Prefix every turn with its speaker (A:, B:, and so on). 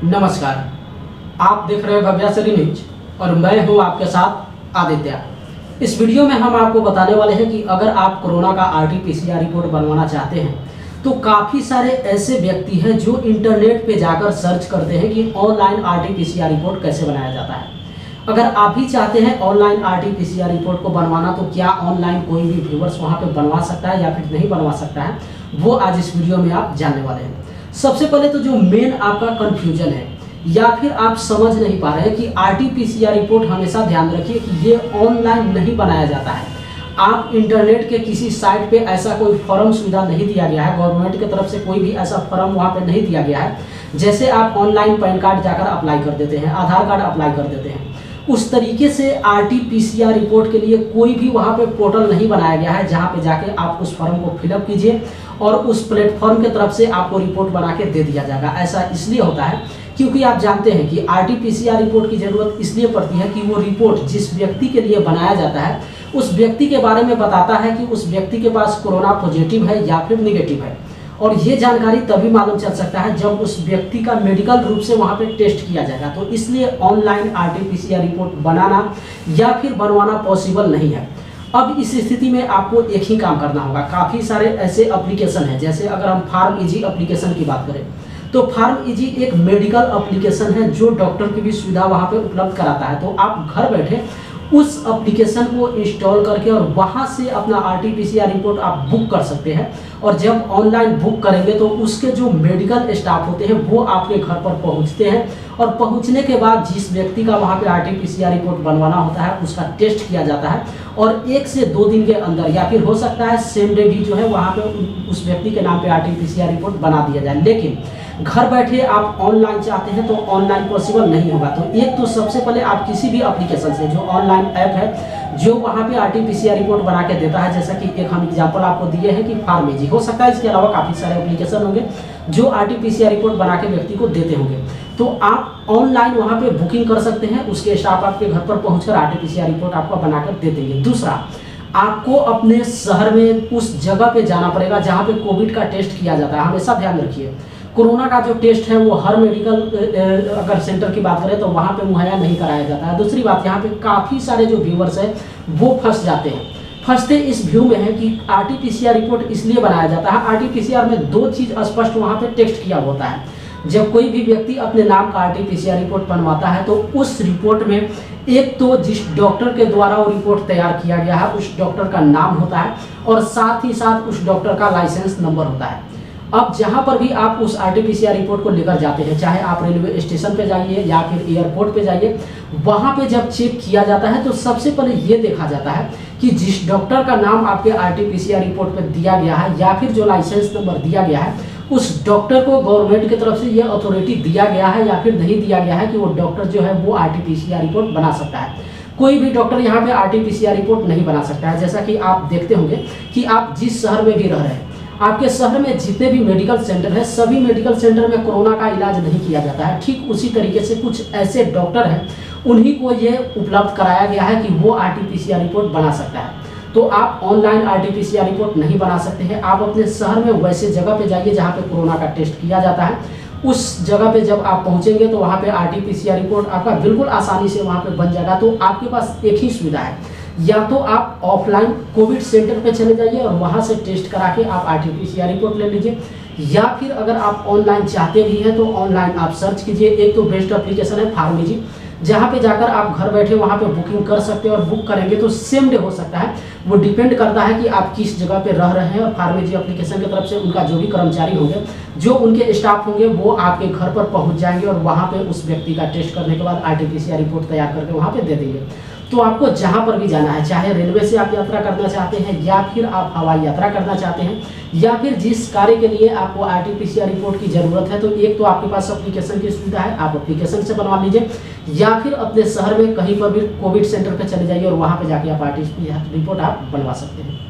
A: नमस्कार, आप देख रहे हैं भव्यासरी न्यूज और मैं हूं आपके साथ आदित्य। इस वीडियो में हम आपको बताने वाले हैं कि अगर आप कोरोना का RT-PCR रिपोर्ट बनवाना चाहते हैं तो काफ़ी सारे ऐसे व्यक्ति हैं जो इंटरनेट पे जाकर सर्च करते हैं कि ऑनलाइन RT-PCR रिपोर्ट कैसे बनाया जाता है। अगर आप भी चाहते हैं ऑनलाइन RT-PCR रिपोर्ट को बनवाना तो क्या ऑनलाइन कोई भी व्यूवर्स वहाँ पे बनवा सकता है या फिर नहीं बनवा सकता है, वो आज इस वीडियो में आप जानने वाले हैं। सबसे पहले तो जो मेन आपका कंफ्यूजन है या फिर आप समझ नहीं पा रहे हैं कि RT-PCR रिपोर्ट, हमेशा ध्यान रखिए कि ये ऑनलाइन नहीं बनाया जाता है। आप इंटरनेट के किसी साइट पे ऐसा कोई फॉर्म सुविधा नहीं दिया गया है, गवर्नमेंट की तरफ से कोई भी ऐसा फॉर्म वहाँ पे नहीं दिया गया है। जैसे आप ऑनलाइन पैन कार्ड जाकर अप्लाई कर देते हैं, आधार कार्ड अप्लाई कर देते हैं, उस तरीके से RT-PCR रिपोर्ट के लिए कोई भी वहाँ पे पोर्टल नहीं बनाया गया है जहाँ पे जाके आप उस फॉर्म को फिलअप कीजिए और उस प्लेटफॉर्म की तरफ से आपको रिपोर्ट बना के दे दिया जाएगा। ऐसा इसलिए होता है क्योंकि आप जानते हैं कि RT-PCR रिपोर्ट की ज़रूरत इसलिए पड़ती है कि वो रिपोर्ट जिस व्यक्ति के लिए बनाया जाता है उस व्यक्ति के बारे में बताता है कि उस व्यक्ति के पास कोरोना पॉजिटिव है या फिर निगेटिव है। और ये जानकारी तभी मालूम चल सकता है जब उस व्यक्ति का मेडिकल रूप से वहाँ पे टेस्ट किया जाएगा। तो इसलिए ऑनलाइन RT-PCR रिपोर्ट बनाना या फिर बनवाना पॉसिबल नहीं है। अब इस स्थिति में आपको एक ही काम करना होगा। काफ़ी सारे ऐसे एप्लीकेशन हैं, जैसे अगर हम फार्म-ईजी एप्लीकेशन की बात करें तो फार्म-ईजी एक मेडिकल एप्लीकेशन है जो डॉक्टर की भी सुविधा वहाँ पे उपलब्ध कराता है। तो आप घर बैठे उस एप्लीकेशन को इंस्टॉल करके और वहाँ से अपना RT-PCR रिपोर्ट आप बुक कर सकते हैं। और जब ऑनलाइन बुक करेंगे तो उसके जो मेडिकल स्टाफ होते हैं वो आपके घर पर पहुँचते हैं और पहुँचने के बाद जिस व्यक्ति का वहाँ पे RT-PCR रिपोर्ट बनवाना होता है उसका टेस्ट किया जाता है और 1 से 2 दिन के अंदर या फिर हो सकता है सेम डे भी जो है वहाँ पे उस व्यक्ति के नाम पे RT-PCR रिपोर्ट बना दिया जाए। लेकिन घर बैठे आप ऑनलाइन चाहते हैं तो ऑनलाइन पॉसिबल नहीं होगा। तो एक तो सबसे पहले आप किसी भी एप्लीकेशन से, जो ऑनलाइन ऐप है जो वहाँ पे RT-PCR रिपोर्ट बना के देता है, जैसा कि एक हम एग्जांपल आपको दिए हैं कि फार्म-ईजी, हो सकता है इसके अलावा काफ़ी सारे एप्लीकेशन होंगे जो RT-PCR रिपोर्ट बना के व्यक्ति को देते होंगे। तो आप ऑनलाइन वहाँ पे बुकिंग कर सकते हैं, उसके स्टाफ आपके घर पर पहुँचकर RT-PCR रिपोर्ट आपको बनाकर दे देंगे। दूसरा, आपको अपने शहर में उस जगह पे जाना पड़ेगा जहाँ पे कोविड का टेस्ट किया जाता है। हमेशा ध्यान रखिए, कोरोना का जो टेस्ट है वो हर मेडिकल अगर सेंटर की बात करें तो वहाँ पे मुहैया नहीं कराया जाता है। दूसरी बात, यहाँ पे काफ़ी सारे जो व्यूवर्स हैं वो फंस जाते हैं। फंसते इस व्यू में है कि RT-PCR रिपोर्ट इसलिए बनाया जाता है, RT-PCR में 2 चीज़ स्पष्ट वहाँ पे टेस्ट किया होता है। जब कोई भी व्यक्ति अपने नाम का RT-PCR रिपोर्ट बनवाता है तो उस रिपोर्ट में एक तो जिस डॉक्टर के द्वारा वो रिपोर्ट तैयार किया गया है उस डॉक्टर का नाम होता है और साथ ही साथ उस डॉक्टर का लाइसेंस नंबर होता है। अब जहाँ पर भी आप उस RT-PCR रिपोर्ट को लेकर जाते हैं, चाहे आप रेलवे स्टेशन पे जाइए या फिर एयरपोर्ट पे जाइए, वहाँ पे जब चेक किया जाता है तो सबसे पहले ये देखा जाता है कि जिस डॉक्टर का नाम आपके RT-PCR रिपोर्ट पे दिया गया है या फिर जो लाइसेंस नंबर दिया गया है उस डॉक्टर को गवर्नमेंट की तरफ से ये अथॉरिटी दिया गया है या फिर नहीं दिया गया है कि वो डॉक्टर जो है वो RT-PCR रिपोर्ट बना सकता है। कोई भी डॉक्टर यहाँ पे RT-PCR रिपोर्ट नहीं बना सकता है। जैसा कि आप देखते होंगे कि आप जिस शहर में भी रह रहे हैं, आपके शहर में जितने भी मेडिकल सेंटर है, सभी मेडिकल सेंटर में कोरोना का इलाज नहीं किया जाता है। ठीक उसी तरीके से कुछ ऐसे डॉक्टर हैं, उन्हीं को ये उपलब्ध कराया गया है कि वो RT-PCR रिपोर्ट बना सकता है। तो आप ऑनलाइन RT-PCR रिपोर्ट नहीं बना सकते हैं। आप अपने शहर में वैसे जगह पे जाइए जहाँ पे कोरोना का टेस्ट किया जाता है। उस जगह पे जब आप पहुँचेंगे तो वहाँ पे RT-PCR रिपोर्ट आपका बिल्कुल आसानी से वहाँ पे बन जाएगा। तो आपके पास एक ही सुविधा है, या तो आप ऑफलाइन कोविड सेंटर पे चले जाइए और वहाँ से टेस्ट करा के आप RT-PCR रिपोर्ट ले लीजिए, या फिर अगर आप ऑनलाइन चाहते भी हैं तो ऑनलाइन आप सर्च कीजिए। एक तो बेस्ट एप्लीकेशन है फार्म-ईजी, जहाँ पे जाकर आप घर बैठे वहाँ पे बुकिंग कर सकते हैं और बुक करेंगे तो सेम डे हो सकता है। वो डिपेंड करता है कि आप किस जगह पे रह रहे हैं और फार्म-ईजी एप्लीकेशन की तरफ से उनका जो भी कर्मचारी होंगे, जो उनके स्टाफ होंगे, वो आपके घर पर पहुँच जाएंगे और वहाँ पे उस व्यक्ति का टेस्ट करने के बाद RT-PCR रिपोर्ट तैयार करके वहाँ पे दे देंगे। तो आपको जहाँ पर भी जाना है, चाहे रेलवे से आप यात्रा करना चाहते हैं या फिर आप हवाई यात्रा करना चाहते हैं या फिर जिस कार्य के लिए आपको RT-PCR रिपोर्ट की ज़रूरत है, तो एक तो आपके पास एप्लीकेशन की सुविधा है, आप एप्लीकेशन से बनवा लीजिए, या फिर अपने शहर में कहीं पर भी कोविड सेंटर पर चले जाइए और वहाँ पर जाके आप RT-PCR रिपोर्ट आप बनवा सकते हैं।